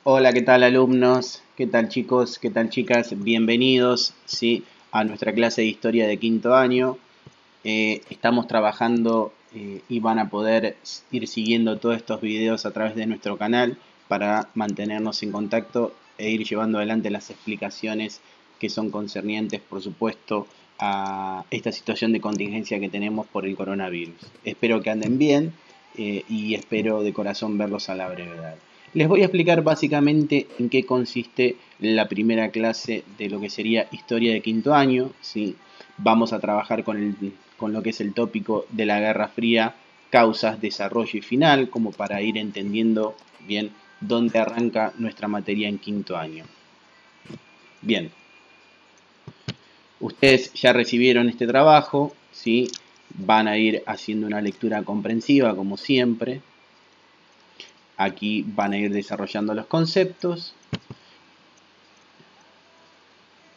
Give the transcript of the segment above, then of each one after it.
Hola, ¿qué tal alumnos? ¿Qué tal chicos? ¿Qué tal chicas? Bienvenidos, ¿sí? A nuestra clase de historia de quinto año. Estamos trabajando y van a poder ir siguiendo todos estos videos a través de nuestro canal para mantenernos en contacto e ir llevando adelante las explicaciones que son concernientes, por supuesto, a esta situación de contingencia que tenemos por el coronavirus. Espero que anden bien y espero de corazón verlos a la brevedad. Les voy a explicar básicamente en qué consiste la primera clase de lo que sería historia de quinto año, ¿sí? Vamos a trabajar con lo que es el tópico de la Guerra Fría, causas, desarrollo y final, como para ir entendiendo bien dónde arranca nuestra materia en quinto año. Bien, ustedes ya recibieron este trabajo, ¿sí? Van a ir haciendo una lectura comprensiva como siempre. Aquí van a ir desarrollando los conceptos,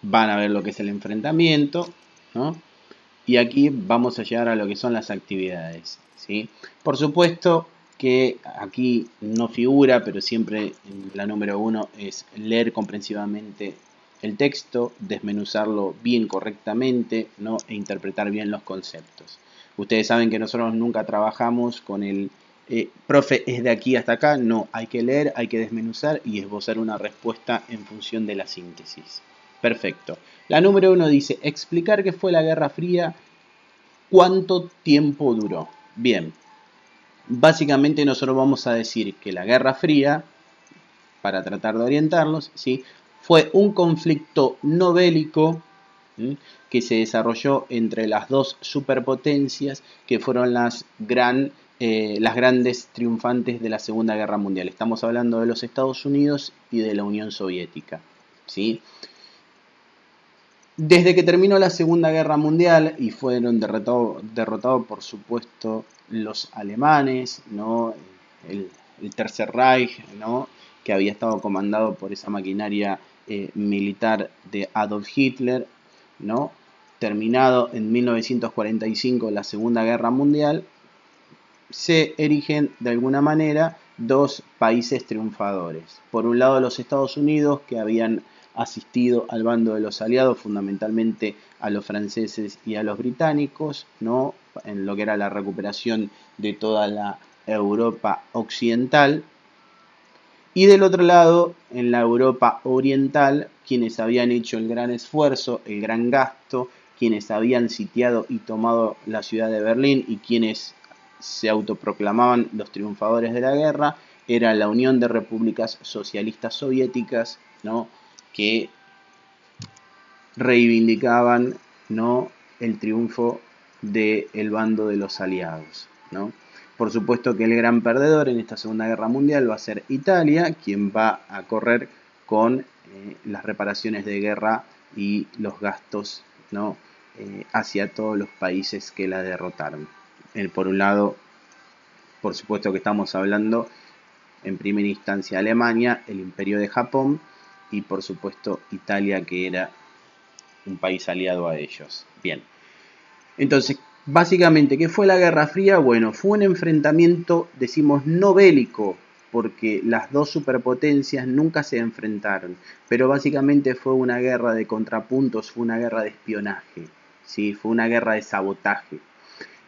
van a ver lo que es el enfrentamiento, ¿no? Y aquí vamos a llegar a lo que son las actividades, ¿sí? Por supuesto que aquí no figura, pero siempre la número uno es leer comprensivamente el texto, desmenuzarlo bien correctamente, ¿no? E interpretar bien los conceptos. Ustedes saben que nosotros nunca trabajamos con el profe es de aquí hasta acá, no, hay que leer, hay que desmenuzar y esbozar una respuesta en función de la síntesis. Perfecto. La número uno dice, explicar qué fue la Guerra Fría, cuánto tiempo duró. Bien, básicamente nosotros vamos a decir que la Guerra Fría, para tratar de orientarlos, ¿sí? Fue un conflicto no bélico, ¿sí? Que se desarrolló entre las dos superpotencias que fueron las grandes triunfantes de la Segunda Guerra Mundial. Estamos hablando de los Estados Unidos y de la Unión Soviética, ¿sí? Desde que terminó la Segunda Guerra Mundial y fueron derrotados por supuesto los alemanes, ¿no? el Tercer Reich, ¿no? Que había estado comandado por esa maquinaria militar de Adolf Hitler, ¿no? Terminado en 1945 la Segunda Guerra Mundial, se erigen de alguna manera dos países triunfadores. Por un lado los Estados Unidos, que habían asistido al bando de los aliados, fundamentalmente a los franceses y a los británicos, ¿no? En lo que era la recuperación de toda la Europa occidental. Y del otro lado, en la Europa oriental, quienes habían hecho el gran esfuerzo, el gran gasto, quienes habían sitiado y tomado la ciudad de Berlín y quienes se autoproclamaban los triunfadores de la guerra, era la Unión de Repúblicas Socialistas Soviéticas, ¿no? Que reivindicaban, ¿no? El triunfo del bando de los aliados, ¿no? Por supuesto que el gran perdedor en esta Segunda Guerra Mundial va a ser Italia, quien va a correr con las reparaciones de guerra y los gastos, ¿no? Hacia todos los países que la derrotaron. Por un lado, por supuesto que estamos hablando en primera instancia Alemania, el Imperio de Japón y por supuesto Italia, que era un país aliado a ellos. Bien, entonces, básicamente, ¿qué fue la Guerra Fría? Bueno, fue un enfrentamiento, decimos, no bélico, porque las dos superpotencias nunca se enfrentaron, pero básicamente fue una guerra de contrapuntos, fue una guerra de espionaje, ¿sí? Fue una guerra de sabotaje.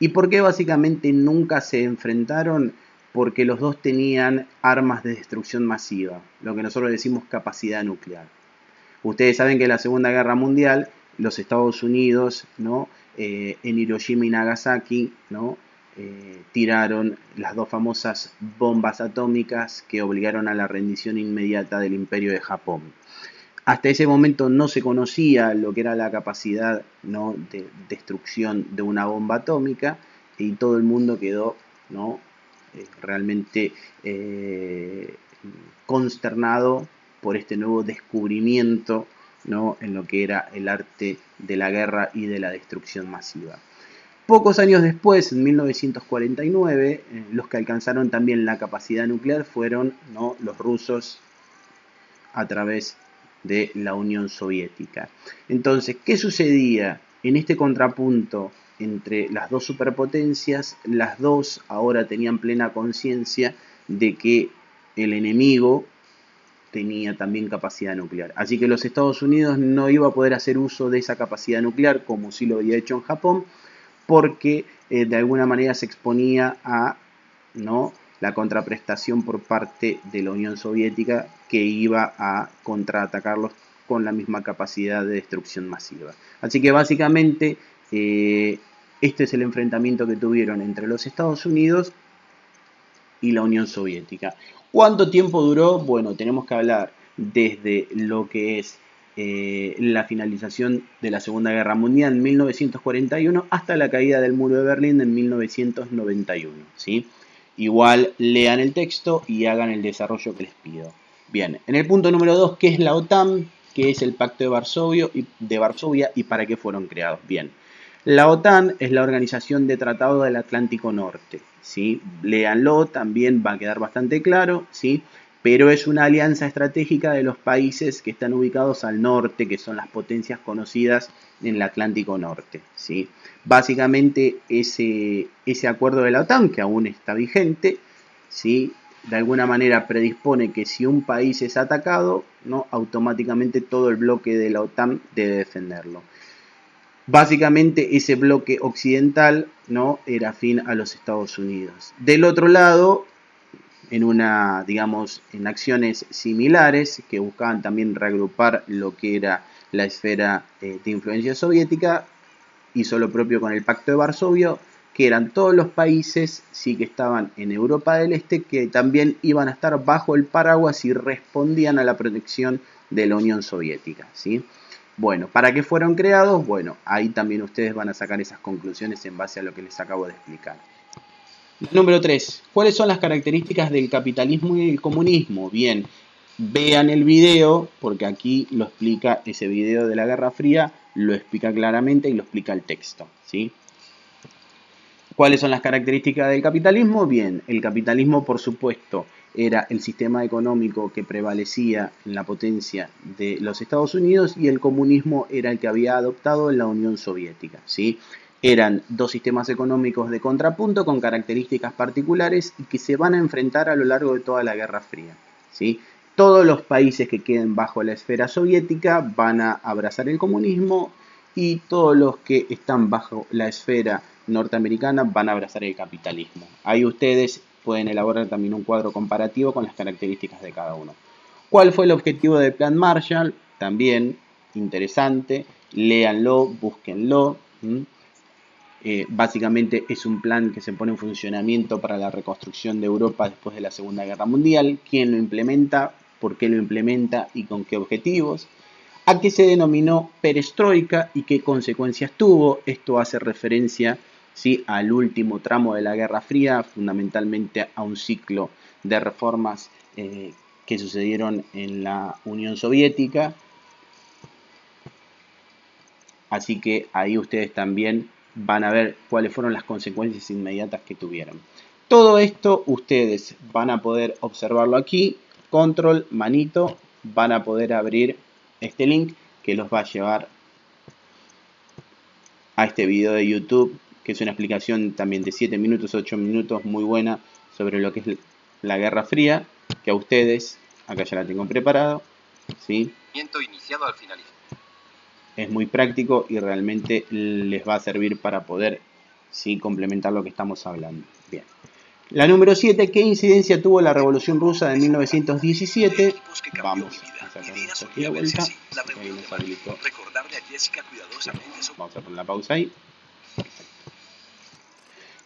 ¿Y por qué básicamente nunca se enfrentaron? Porque los dos tenían armas de destrucción masiva, lo que nosotros decimos capacidad nuclear. Ustedes saben que en la Segunda Guerra Mundial los Estados Unidos, ¿no? En Hiroshima y Nagasaki, ¿no? Tiraron las dos famosas bombas atómicas que obligaron a la rendición inmediata del Imperio de Japón. Hasta ese momento no se conocía lo que era la capacidad, ¿no? de destrucción de una bomba atómica y todo el mundo quedó, ¿no? Realmente consternado por este nuevo descubrimiento, ¿no? En lo que era el arte de la guerra y de la destrucción masiva. Pocos años después, en 1949, los que alcanzaron también la capacidad nuclear fueron, ¿no? Los rusos a través de la Unión Soviética. Entonces, ¿qué sucedía en este contrapunto entre las dos superpotencias? Las dos ahora tenían plena conciencia de que el enemigo tenía también capacidad nuclear. Así que los Estados Unidos no iba a poder hacer uso de esa capacidad nuclear como sí lo había hecho en Japón, porque de alguna manera se exponía a, ¿no?, la contraprestación por parte de la Unión Soviética, que iba a contraatacarlos con la misma capacidad de destrucción masiva. Así que básicamente este es el enfrentamiento que tuvieron entre los Estados Unidos y la Unión Soviética. ¿Cuánto tiempo duró? Bueno, tenemos que hablar desde lo que es la finalización de la Segunda Guerra Mundial en 1941 hasta la caída del muro de Berlín en 1991, ¿sí? Igual lean el texto y hagan el desarrollo que les pido. Bien, en el punto número 2, ¿qué es la OTAN? ¿Qué es el Pacto de Varsovia y para qué fueron creados? Bien, la OTAN es la Organización de Tratado del Atlántico Norte, ¿sí? Léanlo, también va a quedar bastante claro, ¿sí? Pero es una alianza estratégica de los países que están ubicados al norte, que son las potencias conocidas en el Atlántico Norte, ¿sí? Básicamente ese acuerdo de la OTAN, que aún está vigente, ¿sí?, de alguna manera predispone que si un país es atacado, ¿no?, automáticamente todo el bloque de la OTAN debe defenderlo. Básicamente ese bloque occidental, ¿no?, era afín a los Estados Unidos. Del otro lado, en acciones similares que buscaban también reagrupar lo que era la esfera de influencia soviética, hizo lo propio con el Pacto de Varsovia, que eran todos los países, sí, que estaban en Europa del Este, que también iban a estar bajo el paraguas y respondían a la protección de la Unión Soviética, ¿sí? Bueno, ¿para qué fueron creados? Bueno, ahí también ustedes van a sacar esas conclusiones en base a lo que les acabo de explicar. Número 3. ¿Cuáles son las características del capitalismo y el comunismo? Bien, vean el video, porque aquí lo explica, ese video de la Guerra Fría, lo explica claramente y lo explica el texto, ¿sí? ¿Cuáles son las características del capitalismo? Bien, el capitalismo, por supuesto, era el sistema económico que prevalecía en la potencia de los Estados Unidos, y el comunismo era el que había adoptado en la Unión Soviética, ¿sí? Eran dos sistemas económicos de contrapunto con características particulares y que se van a enfrentar a lo largo de toda la Guerra Fría, ¿sí? Todos los países que queden bajo la esfera soviética van a abrazar el comunismo, y todos los que están bajo la esfera norteamericana van a abrazar el capitalismo. Ahí ustedes pueden elaborar también un cuadro comparativo con las características de cada uno. ¿Cuál fue el objetivo del Plan Marshall? También interesante, léanlo, búsquenlo. Básicamente es un plan que se pone en funcionamiento para la reconstrucción de Europa después de la Segunda Guerra Mundial. ¿Quién lo implementa? ¿Por qué lo implementa? ¿Y con qué objetivos? ¿A qué se denominó perestroika y qué consecuencias tuvo? Esto hace referencia, ¿sí?, al último tramo de la Guerra Fría, fundamentalmente a un ciclo de reformas que sucedieron en la Unión Soviética. Así que ahí ustedes también van a ver cuáles fueron las consecuencias inmediatas que tuvieron. Todo esto ustedes van a poder observarlo aquí. Control, manito, van a poder abrir este link que los va a llevar a este video de YouTube, que es una explicación también de 7 minutos, 8 minutos, muy buena, sobre lo que es la Guerra Fría, que a ustedes, acá ya la tengo preparado, ¿sí? Iniciado al finalizar. Es muy práctico y realmente les va a servir para poder, ¿sí?, complementar lo que estamos hablando. Bien. La número 7, ¿qué incidencia tuvo la Revolución Rusa de 1917? Vamos a sacar aquí de vuelta. Ahí nos habilitó. Vamos a poner la pausa ahí.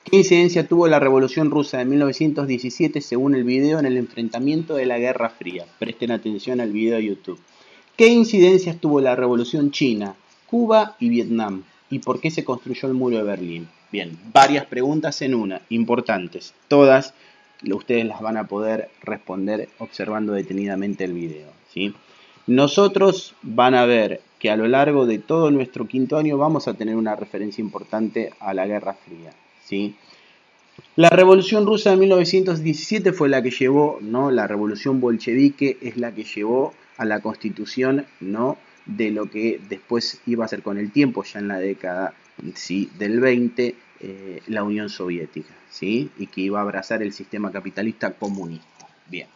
¿Qué incidencia tuvo la Revolución Rusa de 1917 según el video en el enfrentamiento de la Guerra Fría? Presten atención al video de YouTube. ¿Qué incidencias tuvo la Revolución China, Cuba y Vietnam? ¿Y por qué se construyó el muro de Berlín? Bien, varias preguntas en una, importantes. Todas ustedes las van a poder responder observando detenidamente el video, ¿sí? Nosotros van a ver que a lo largo de todo nuestro quinto año vamos a tener una referencia importante a la Guerra Fría, ¿sí? La Revolución Rusa de 1917 fue la que llevó, ¿no? La Revolución Bolchevique es la que llevó a la constitución, ¿no?, de lo que después iba a ser con el tiempo, ya en la década, ¿sí?, del 20, la Unión Soviética, ¿sí?, y que iba a abrazar el sistema capitalista comunista. Bien.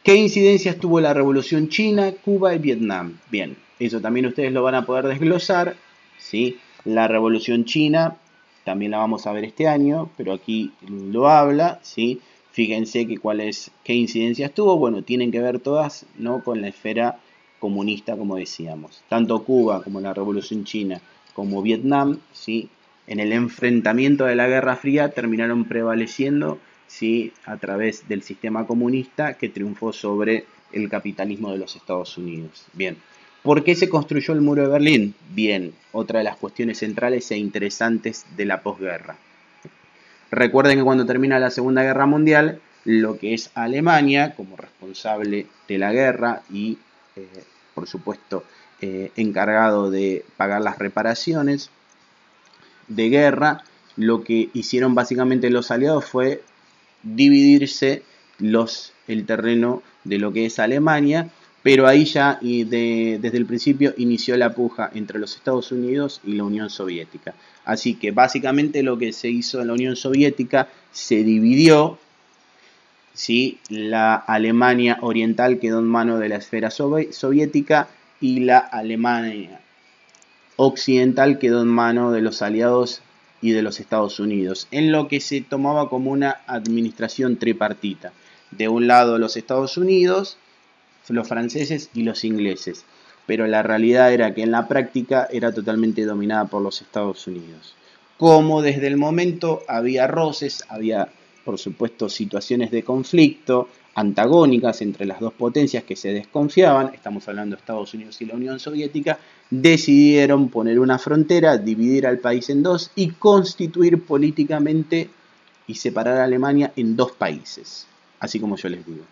¿Qué incidencias tuvo la Revolución China, Cuba y Vietnam? Bien, eso también ustedes lo van a poder desglosar, ¿sí? La Revolución China también la vamos a ver este año, pero aquí lo habla, ¿sí? Fíjense que qué incidencias tuvo. Bueno, tienen que ver todas, ¿no?, con la esfera comunista, como decíamos. Tanto Cuba como la Revolución China como Vietnam, ¿sí?, en el enfrentamiento de la Guerra Fría terminaron prevaleciendo, ¿sí?, a través del sistema comunista que triunfó sobre el capitalismo de los Estados Unidos. Bien, ¿por qué se construyó el muro de Berlín? Bien, otra de las cuestiones centrales e interesantes de la posguerra. Recuerden que cuando termina la Segunda Guerra Mundial, lo que es Alemania, como responsable de la guerra y, por supuesto, encargado de pagar las reparaciones de guerra, lo que hicieron básicamente los aliados fue dividirse el terreno de lo que es Alemania, pero ahí ya desde el principio inició la puja entre los Estados Unidos y la Unión Soviética. Así que básicamente lo que se hizo en la Unión Soviética se dividió, ¿sí? La Alemania oriental quedó en manos de la esfera soviética y la Alemania occidental quedó en manos de los aliados y de los Estados Unidos, en lo que se tomaba como una administración tripartita. De un lado los Estados Unidos, los franceses y los ingleses. Pero la realidad era que en la práctica era totalmente dominada por los Estados Unidos. Como desde el momento había roces, había por supuesto situaciones de conflicto antagónicas entre las dos potencias que se desconfiaban, estamos hablando de Estados Unidos y la Unión Soviética, decidieron poner una frontera, dividir al país en dos y constituir políticamente y separar a Alemania en dos países, así como yo les digo.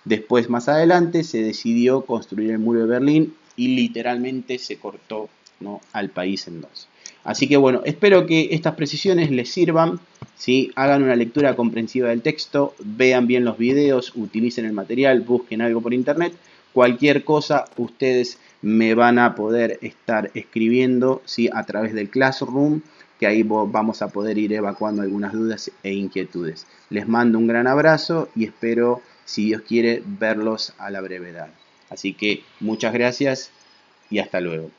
Después, más adelante, se decidió construir el muro de Berlín y literalmente se cortó, ¿no?, al país en dos. Así que bueno, espero que estas precisiones les sirvan, ¿sí? Hagan una lectura comprensiva del texto, vean bien los videos, utilicen el material, busquen algo por internet. Cualquier cosa ustedes me van a poder estar escribiendo, ¿sí?, a través del Classroom, que ahí vamos a poder ir evacuando algunas dudas e inquietudes. Les mando un gran abrazo y espero, si Dios quiere, verlos a la brevedad. Así que muchas gracias y hasta luego.